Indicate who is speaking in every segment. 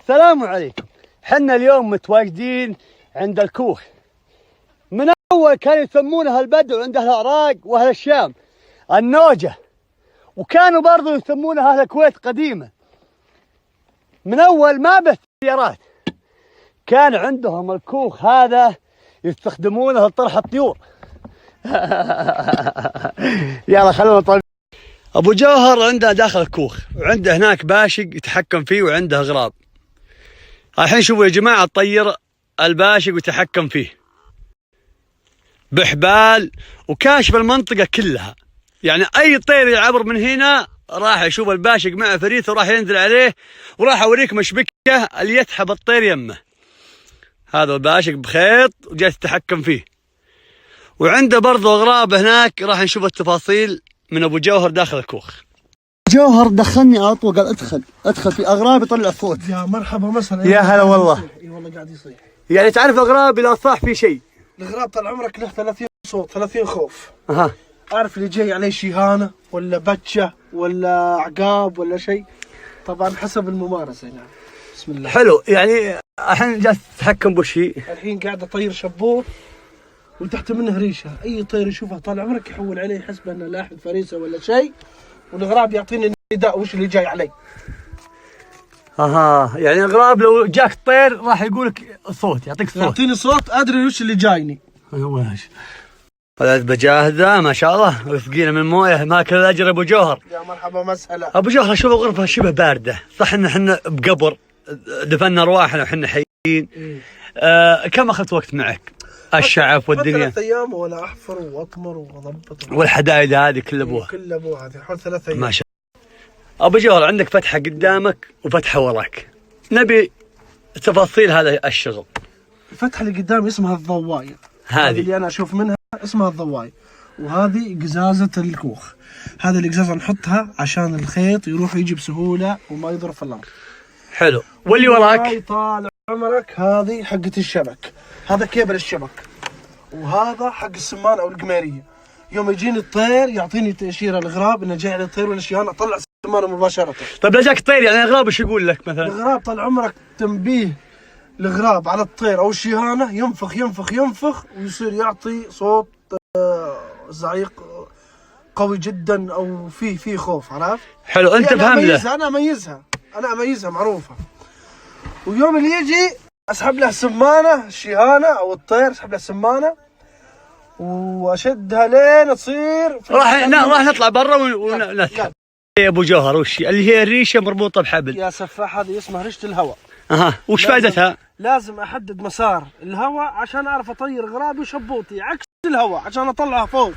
Speaker 1: السلام عليكم. حنا اليوم متواجدين عند الكوخ. من أول كانوا يسمونها البدو عند أهل العراق وأهل الشام النوجة، وكانوا برضو يسمونها أهل الكويت قديمة. من أول ما بالسيارات كان عندهم الكوخ هذا يستخدمونه لطرح الطيور. يلا خلونا نطلع. أبو جوهر عنده داخل الكوخ، وعنده هناك باشق يتحكم فيه، وعنده غراب. الحين شوفوا يا جماعة، تطير الباشق ويتحكم فيه بحبال وكاشف المنطقة كلها. يعني أي طير يعبر من هنا راح يشوف الباشق مع فريسة وراح ينزل عليه، وراح أوريك مشبكة اللي يسحب الطير يمه. هذا الباشق بخيط وجالس يتحكم فيه، وعنده برضه أغراب هناك. راح نشوف التفاصيل من أبو جوهر داخل الكوخ. جوهر دخلني على طول، قال ادخل في أغراب يطلع صوت.
Speaker 2: يا مرحبا مثلا.
Speaker 1: يا هلا والله.
Speaker 2: اي والله قاعد يصيح.
Speaker 1: يعني تعرف أغراب إذا صاح في شيء.
Speaker 2: الغراب طال عمرك له 30 صوت، 30 خوف.
Speaker 1: أها.
Speaker 2: عارف اللي جاي عليه شيهانة ولا بتشة ولا عقاب ولا شيء، طبعا حسب الممارسة. يعني بسم الله.
Speaker 1: حلو. يعني الحين جالس تتحكم بشيء.
Speaker 2: الحين قاعد اطير شبوط وتحت منه ريشه، اي طير يشوفه طال عمرك يحول عليه، يحسب انه لاحق فريسه ولا شيء، والغراب يعطيني نداء وش اللي جاي علي.
Speaker 1: اها. يعني الغراب لو جاك طير راح يقولك صوت، يعطيك صوت،
Speaker 2: يعطيني صوت ادري وش اللي جايني.
Speaker 1: العذبة جاهزة ما شاء الله، وثقينا من مويه. ماكل الاجر ابو جوهر.
Speaker 2: يا مرحبا مسهلا.
Speaker 1: ابو جوهر اشوف الغرفة شبه باردة، صح ان احنا بقبر دفنا ارواحنا وحنا حيين. كم اخذت وقت معك؟ الشعف والدنيا
Speaker 2: 3 ايام وانا احفر واطمر واضبط
Speaker 1: والحدايد هذه كل ابوها.
Speaker 2: كل ابوها هذه حول 3 ايام
Speaker 1: ما شاء الله. ابو جوهر عندك فتحة قدامك وفتحة وراك، نبي تفاصيل هذا الشغل.
Speaker 2: الفتحة اللي قدامي اسمها الضواية،
Speaker 1: هذه
Speaker 2: اللي انا اشوف منها اسمها الضواية، وهذه قزازة الكوخ. هذه القزازة نحطها عشان الخيط يروح يجي بسهولة وما يضرب في الارض.
Speaker 1: حلو. واللي وراك؟
Speaker 2: هاي طال عمرك هذه حقة الشبك، هذا كيبل الشبك، وهذا حق السمان او القميرية. يوم يجيني الطير يعطيني تأشيرة الغراب انه جاي على الطير ولا شيء، انا اطلع السمان مباشرة.
Speaker 1: طيب لا جاك طير، يعني الغراب ايش يقول لك مثلا؟
Speaker 2: الغراب طال عمرك تنبيه الغراب على الطير او الشيهانة، ينفخ ينفخ ينفخ ويصير يعطي صوت زعيق قوي جدا او فيه خوف. عرفت؟
Speaker 1: حلو. انت فهم له.
Speaker 2: انا اميزها معروفة. ويوم اللي يجي اسحب له سمانة الشيهانة او الطير، اسحب له سمانة واشدها لين تصير
Speaker 1: راح نطلع برا ونسحب. يا ابو جوهر وش اللي هي الريشه مربوطه بحبل؟
Speaker 2: يا سفاح هذه اسمها ريشه الهواء.
Speaker 1: اها. وش فائدتها؟
Speaker 2: لازم احدد مسار الهواء عشان اعرف اطير غرابي وشبوطي عكس الهواء عشان اطلعها فوق.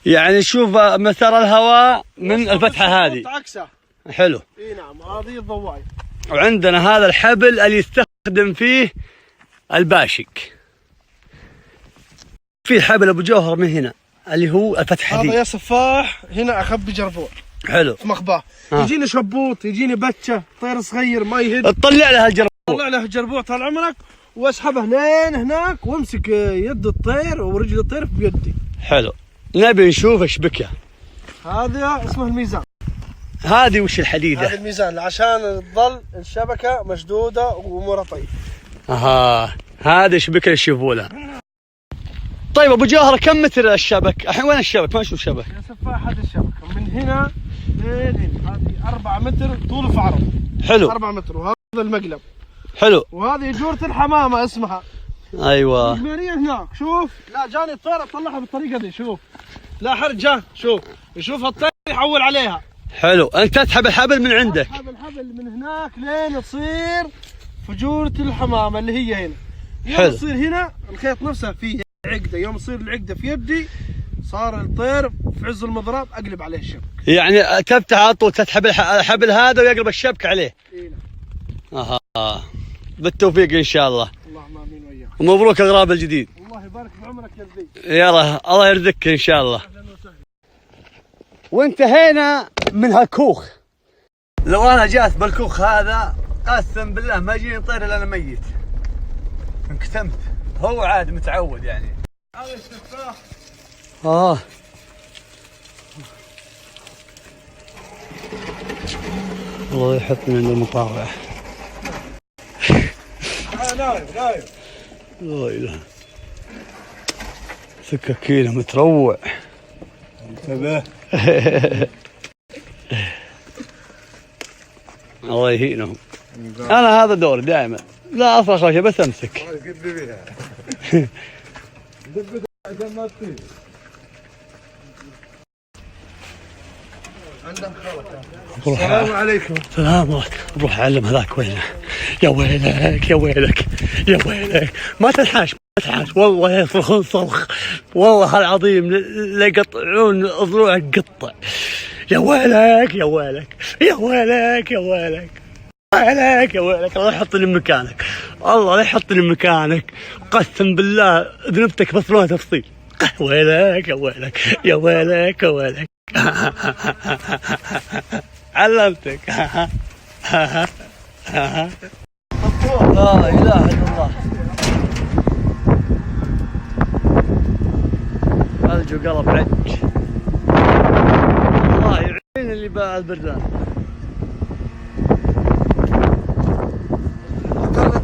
Speaker 1: يعني شوف مسار الهواء من الفتحه هذه
Speaker 2: عكسه.
Speaker 1: حلو.
Speaker 2: اي نعم. هذه الضواي.
Speaker 1: وعندنا هذا الحبل اللي يستخدم فيه الباشق. في حبل ابو جوهر من هنا اللي هو الفتحه
Speaker 2: هذا
Speaker 1: دي.
Speaker 2: يا سفاح هنا اخبي جرفوع.
Speaker 1: حلو.
Speaker 2: في مخباه. يجيني شبوط، يجيني بتشه، طير صغير ما يهد،
Speaker 1: تطلع له الجربوع.
Speaker 2: طلع له الجربوع طال عمرك واسحبه لين هناك وامسك يد الطير ورجل الطير بيدي.
Speaker 1: حلو. نبي نشوف اشبكه.
Speaker 2: هذا اسمه الميزان.
Speaker 1: هذه وش الحديده؟
Speaker 2: هذا الميزان عشان تظل الشبكه مشدوده وامورها طيب.
Speaker 1: اها. هذه شبكه اللي تشوفوا لها. طيب ابو جوهر كم متر الشبك؟ الحين وين الشبك؟ ما اشوف شبك.
Speaker 2: يا سفاح هذا الشبكه من هنا لين هنا، هذه 4 متر طول في عرض.
Speaker 1: حلو.
Speaker 2: 4 متر. وهذا المقلب.
Speaker 1: حلو.
Speaker 2: وهذه جورة الحمامه اسمها.
Speaker 1: ايوه.
Speaker 2: القميرية هناك. شوف لا جاني الطير اطلعها بالطريقه دي. شوف لا حرج جاه. شوف يشوف الطير يحول عليها.
Speaker 1: حلو. انت تسحب الحبل من عندك.
Speaker 2: اسحب الحبل من هناك لين تصير فجورة الحمامه اللي هي هنا. يوم تصير هنا الخيط نفسه فيه عقده، يوم تصير العقده في يدي صار الطير في عز المضرب اقلب عليه الشبك. يعني
Speaker 1: تفتح على طول تسحب الحبل هذا ويقلب الشبك عليه.
Speaker 2: اي نعم.
Speaker 1: اها. بالتوفيق ان شاء الله.
Speaker 2: اللهم امين وياك.
Speaker 1: ومبروك الغراب الجديد.
Speaker 2: الله يبارك بعمرك يا ذي.
Speaker 1: يلا الله يرزقك ان شاء الله. وانتهينا من هالكوخ. لو انا جات بالكوخ هذا قسم بالله ما يجيني طير الا انا ميت. انكتمت. هو عاد متعود يعني.
Speaker 2: هذا السفاح.
Speaker 1: الله يحطني من المطاوع.
Speaker 2: نايم.
Speaker 1: لا اله. سكاكينه متروع.
Speaker 2: انتبه.
Speaker 1: الله يهينهم. انا هذا دوري دائما، لا اصرخ ولا شيء بس امسك.
Speaker 2: السلام عليكم.
Speaker 1: سلام عليكم. روح اعلم هذاك وينه. يا ويلك يا ويلك يا ويلك. ما تنحاش ما تنحاش، والله يصرخون صرخ، والله العظيم لا يقطعون ضلوعك قطع. يا ويلك يا ويلك يا ويلك يا ويلك ويلك يا ويلك. الله يحطني بمكانك، الله لا يحطني بمكانك، قسم بالله ذنبتك بس ما تفصيل. ويلك يا ويلك يا ويلك يا ويلك. علمتك. لا اله الا الله. ثلج وقلب عج. الله يعين اللي باع البردان.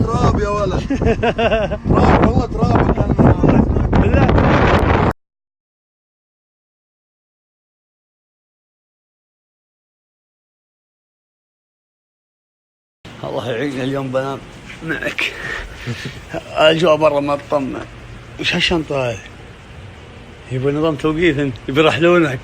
Speaker 2: تراب يا ولد. تراب والله تراب.
Speaker 1: بالله الله يعيننا. اليوم بنام معك. الجو برا ما تطمن. وش هالشنطة هذه؟ يبغى نظام توقيت انت، يبي يرحلونك.